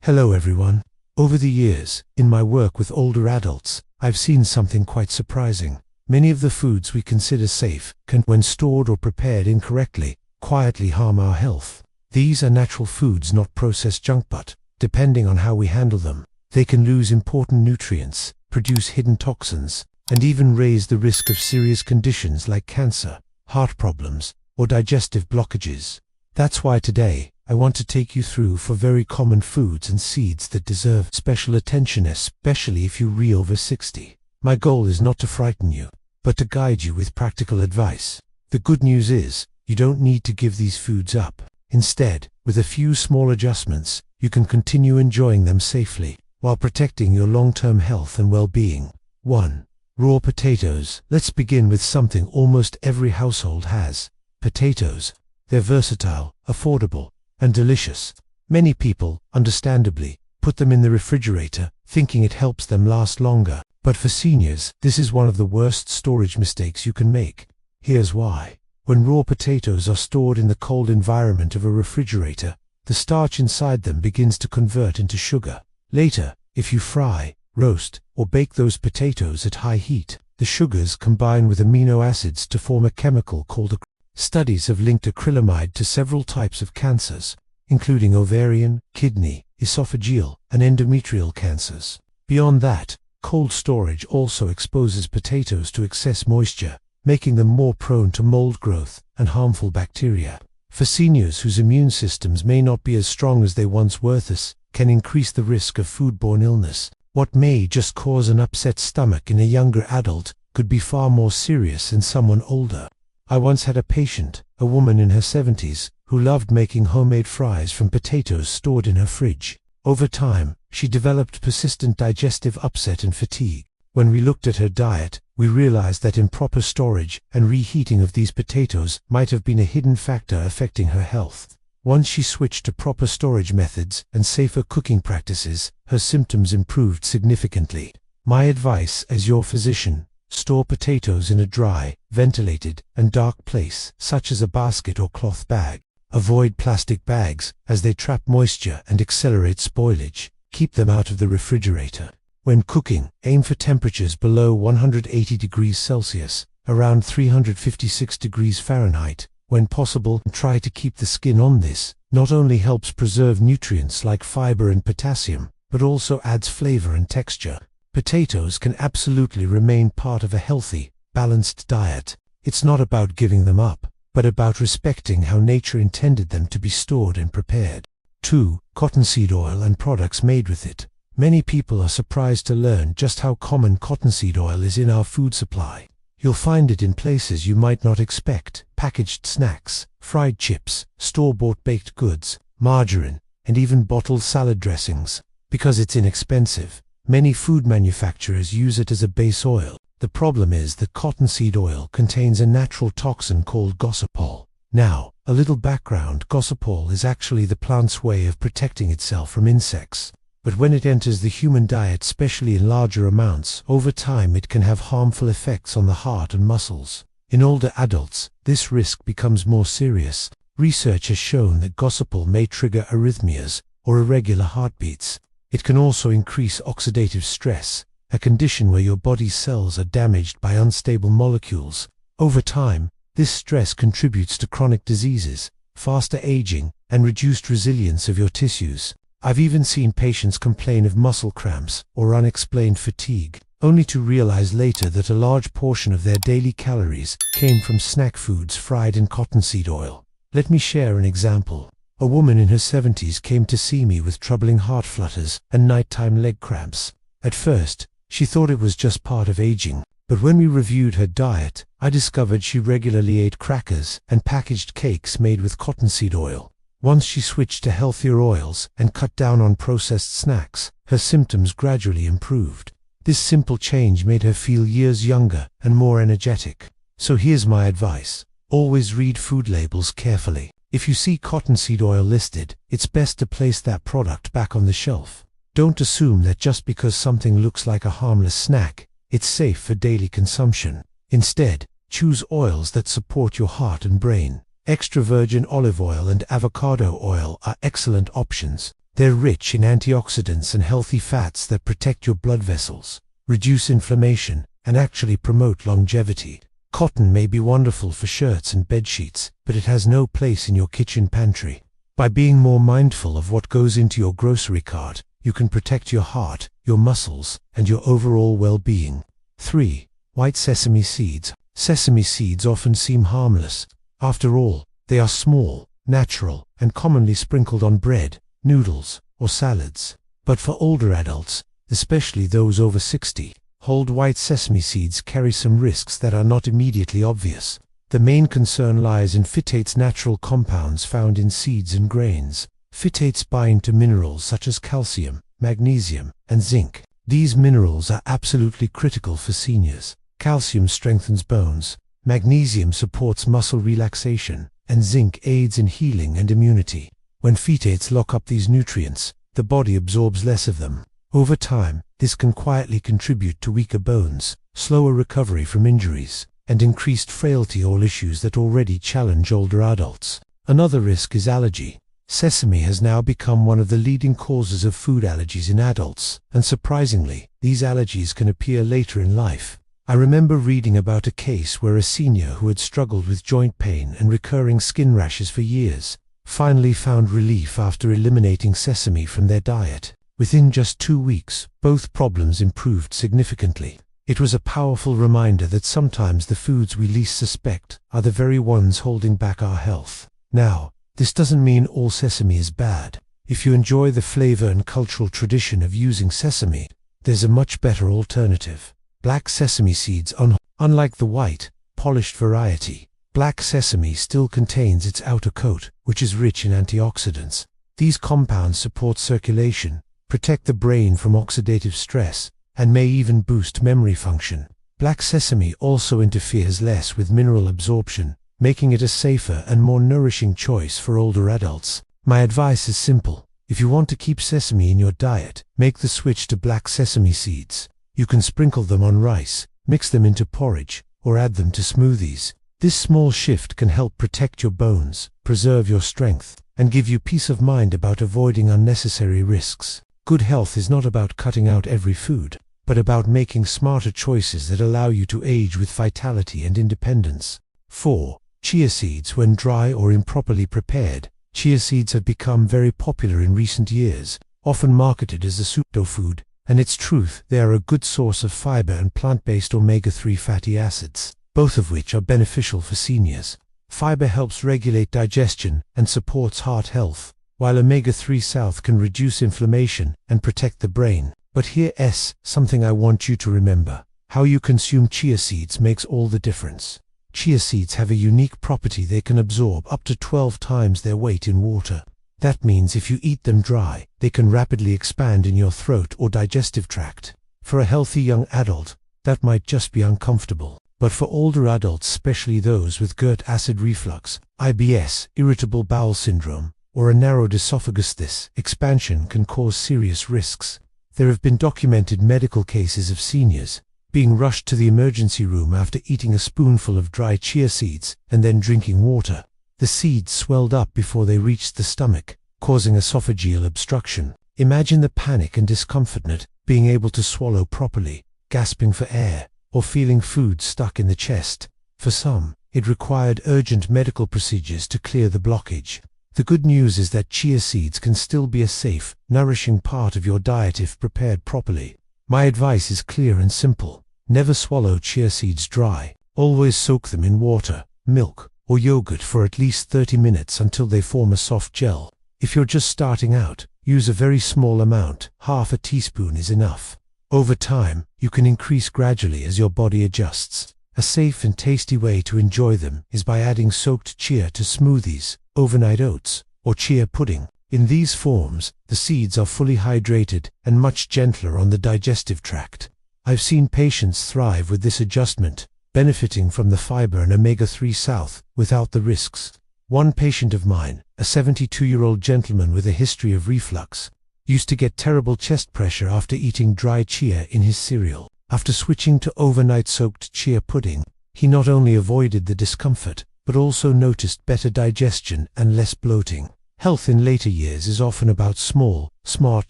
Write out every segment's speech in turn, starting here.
Hello everyone. Over the years, in my work with older adults, I've seen something quite surprising. Many of the foods we consider safe can, when stored or prepared incorrectly, quietly harm our health. These are natural foods, not processed junk, but, depending on how we handle them, they can lose important nutrients, produce hidden toxins, and even raise the risk of serious conditions like cancer, heart problems, or digestive blockages. That's why today, I want to take you through 4 very common foods and seeds that deserve special attention, especially if you're over 60. My goal is not to frighten you, but to guide you with practical advice. The good news is, you don't need to give these foods up. Instead, with a few small adjustments, you can continue enjoying them safely, while protecting your long-term health and well-being. 1. Raw potatoes. Let's begin with something almost every household has: potatoes. They're versatile, affordable, and delicious. Many people, understandably, put them in the refrigerator, thinking it helps them last longer. But for seniors, this is one of the worst storage mistakes you can make. Here's why. When raw potatoes are stored in the cold environment of a refrigerator, the starch inside them begins to convert into sugar. Later, if you fry, roast, or bake those potatoes at high heat, the sugars combine with amino acids to form a chemical called Studies have linked acrylamide to several types of cancers, including ovarian, kidney, esophageal, and endometrial cancers. Beyond that, cold storage also exposes potatoes to excess moisture, making them more prone to mold growth and harmful bacteria. For seniors whose immune systems may not be as strong as they once were, this can increase the risk of foodborne illness. What may just cause an upset stomach in a younger adult could be far more serious in someone older. I once had a patient, a woman in her 70s, who loved making homemade fries from potatoes stored in her fridge. Over time, she developed persistent digestive upset and fatigue. When we looked at her diet, we realized that improper storage and reheating of these potatoes might have been a hidden factor affecting her health. Once she switched to proper storage methods and safer cooking practices, her symptoms improved significantly. My advice as your physician: store potatoes in a dry, ventilated, and dark place, such as a basket or cloth bag. Avoid plastic bags, as they trap moisture and accelerate spoilage. Keep them out of the refrigerator. When cooking, aim for temperatures below 180 degrees Celsius, around 356 degrees Fahrenheit. When possible, try to keep the skin on. This not only helps preserve nutrients like fiber and potassium, but also adds flavor and texture. Potatoes can absolutely remain part of a healthy, balanced diet. It's not about giving them up, but about respecting how nature intended them to be stored and prepared. 2. Cottonseed oil and products made with it. Many people are surprised to learn just how common cottonseed oil is in our food supply. You'll find it in places you might not expect: packaged snacks, fried chips, store-bought baked goods, margarine, and even bottled salad dressings. Because it's inexpensive, many food manufacturers use it as a base oil. The problem is that cottonseed oil contains a natural toxin called gossypol. Now, a little background: gossypol is actually the plant's way of protecting itself from insects. But when it enters the human diet, especially in larger amounts, over time it can have harmful effects on the heart and muscles. In older adults, this risk becomes more serious. Research has shown that gossypol may trigger arrhythmias, or irregular heartbeats. It can also increase oxidative stress, a condition where your body's cells are damaged by unstable molecules. Over time, this stress contributes to chronic diseases, faster aging, and reduced resilience of your tissues. I've even seen patients complain of muscle cramps or unexplained fatigue, only to realize later that a large portion of their daily calories came from snack foods fried in cottonseed oil. Let me share an example. A woman in her 70s came to see me with troubling heart flutters and nighttime leg cramps. At first, she thought it was just part of aging, but when we reviewed her diet, I discovered she regularly ate crackers and packaged cakes made with cottonseed oil. Once she switched to healthier oils and cut down on processed snacks, her symptoms gradually improved. This simple change made her feel years younger and more energetic. So here's my advice: always read food labels carefully. If you see cottonseed oil listed, it's best to place that product back on the shelf. Don't assume that just because something looks like a harmless snack, it's safe for daily consumption. Instead, choose oils that support your heart and brain. Extra virgin olive oil and avocado oil are excellent options. They're rich in antioxidants and healthy fats that protect your blood vessels, reduce inflammation, and actually promote longevity. Cotton may be wonderful for shirts and bedsheets, but it has no place in your kitchen pantry. By being more mindful of what goes into your grocery cart, you can protect your heart, your muscles, and your overall well-being. 3. White sesame seeds. Sesame seeds often seem harmless. After all, they are small, natural, and commonly sprinkled on bread, noodles, or salads. But for older adults, especially those over 60, whole white sesame seeds carry some risks that are not immediately obvious. The main concern lies in phytates, natural compounds found in seeds and grains. Phytates bind to minerals such as calcium, magnesium, and zinc. These minerals are absolutely critical for seniors. Calcium strengthens bones, magnesium supports muscle relaxation, and zinc aids in healing and immunity. When phytates lock up these nutrients, the body absorbs less of them. Over time, this can quietly contribute to weaker bones, slower recovery from injuries, and increased frailty, all issues that already challenge older adults. Another risk is allergy. Sesame has now become one of the leading causes of food allergies in adults, and surprisingly, these allergies can appear later in life. I remember reading about a case where a senior who had struggled with joint pain and recurring skin rashes for years finally found relief after eliminating sesame from their diet. Within just 2 weeks, both problems improved significantly. It was a powerful reminder that sometimes the foods we least suspect are the very ones holding back our health. Now, this doesn't mean all sesame is bad. If you enjoy the flavor and cultural tradition of using sesame, there's a much better alternative. Black sesame seeds. Unlike the white, polished variety, black sesame still contains its outer coat, which is rich in antioxidants. These compounds support circulation, protect the brain from oxidative stress, and may even boost memory function. Black sesame also interferes less with mineral absorption, making it a safer and more nourishing choice for older adults. My advice is simple. If you want to keep sesame in your diet, make the switch to black sesame seeds. You can sprinkle them on rice, mix them into porridge, or add them to smoothies. This small shift can help protect your bones, preserve your strength, and give you peace of mind about avoiding unnecessary risks. Good health is not about cutting out every food, but about making smarter choices that allow you to age with vitality and independence. 4. Chia seeds. When dry or improperly prepared, chia seeds have become very popular in recent years, often marketed as a superfood, and its truth, they are a good source of fiber and plant-based omega-3 fatty acids, both of which are beneficial for seniors. Fiber helps regulate digestion and supports heart health, while omega-3 south can reduce inflammation and protect the brain. But here's something I want you to remember. How you consume chia seeds makes all the difference. Chia seeds have a unique property: they can absorb up to 12 times their weight in water. That means if you eat them dry, they can rapidly expand in your throat or digestive tract. For a healthy young adult, that might just be uncomfortable. But for older adults, especially those with GERD, acid reflux, IBS, irritable bowel syndrome, or a narrowed esophagus, this expansion can cause serious risks. There have been documented medical cases of seniors being rushed to the emergency room after eating a spoonful of dry chia seeds and then drinking water. The seeds swelled up before they reached the stomach, causing esophageal obstruction. Imagine the panic and discomfort not being able to swallow properly, gasping for air, or feeling food stuck in the chest. For some, it required urgent medical procedures to clear the blockage. The good news is that chia seeds can still be a safe, nourishing part of your diet if prepared properly. My advice is clear and simple. Never swallow chia seeds dry. Always soak them in water, milk, or yogurt for at least 30 minutes until they form a soft gel. If you're just starting out, use a very small amount. Half a teaspoon is enough. Over time, you can increase gradually as your body adjusts. A safe and tasty way to enjoy them is by adding soaked chia to smoothies, overnight oats, or chia pudding. In these forms, the seeds are fully hydrated and much gentler on the digestive tract. I've seen patients thrive with this adjustment, benefiting from the fiber and omega-3 south without the risks. One patient of mine, a 72-year-old gentleman with a history of reflux, used to get terrible chest pressure after eating dry chia in his cereal. After switching to overnight soaked chia pudding, he not only avoided the discomfort, but also noticed better digestion and less bloating. Health in later years is often about small, smart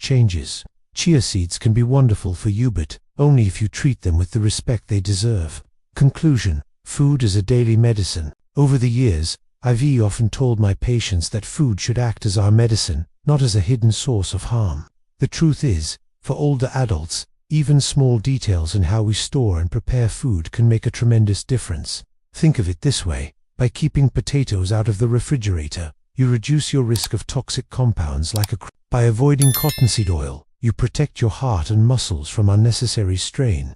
changes. Chia seeds can be wonderful for you, but only if you treat them with the respect they deserve. Conclusion: food is a daily medicine. Over the years, I've often told my patients that food should act as our medicine, not as a hidden source of harm. The truth is, for older adults, even small details in how we store and prepare food can make a tremendous difference. Think of it this way: by keeping potatoes out of the refrigerator, you reduce your risk of toxic compounds by avoiding cottonseed oil, you protect your heart and muscles from unnecessary strain.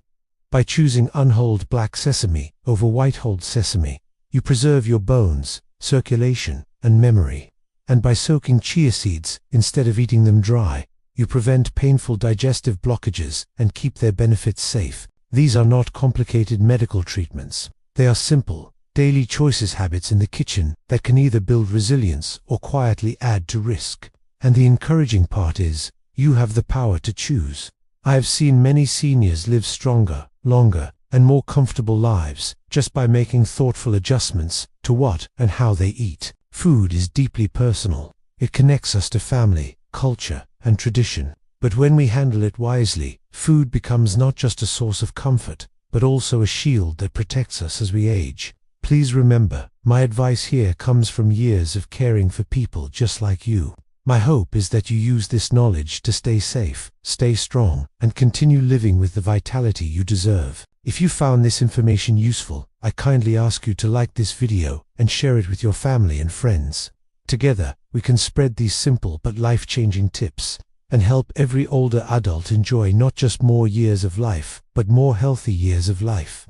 By choosing unhulled black sesame over white-hulled sesame, you preserve your bones, circulation, and memory. And by soaking chia seeds instead of eating them dry, you prevent painful digestive blockages and keep their benefits safe. These are not complicated medical treatments. They are simple, daily choices, habits in the kitchen that can either build resilience or quietly add to risk. And the encouraging part is, you have the power to choose. I have seen many seniors live stronger, longer, and more comfortable lives just by making thoughtful adjustments to what and how they eat. Food is deeply personal. It connects us to family, culture, and tradition. But when we handle it wisely, food becomes not just a source of comfort, but also a shield that protects us as we age. Please remember, my advice here comes from years of caring for people just like you. My hope is that you use this knowledge to stay safe, stay strong, and continue living with the vitality you deserve. If you found this information useful, I kindly ask you to like this video and share it with your family and friends. Together, we can spread these simple but life-changing tips and help every older adult enjoy not just more years of life, but more healthy years of life.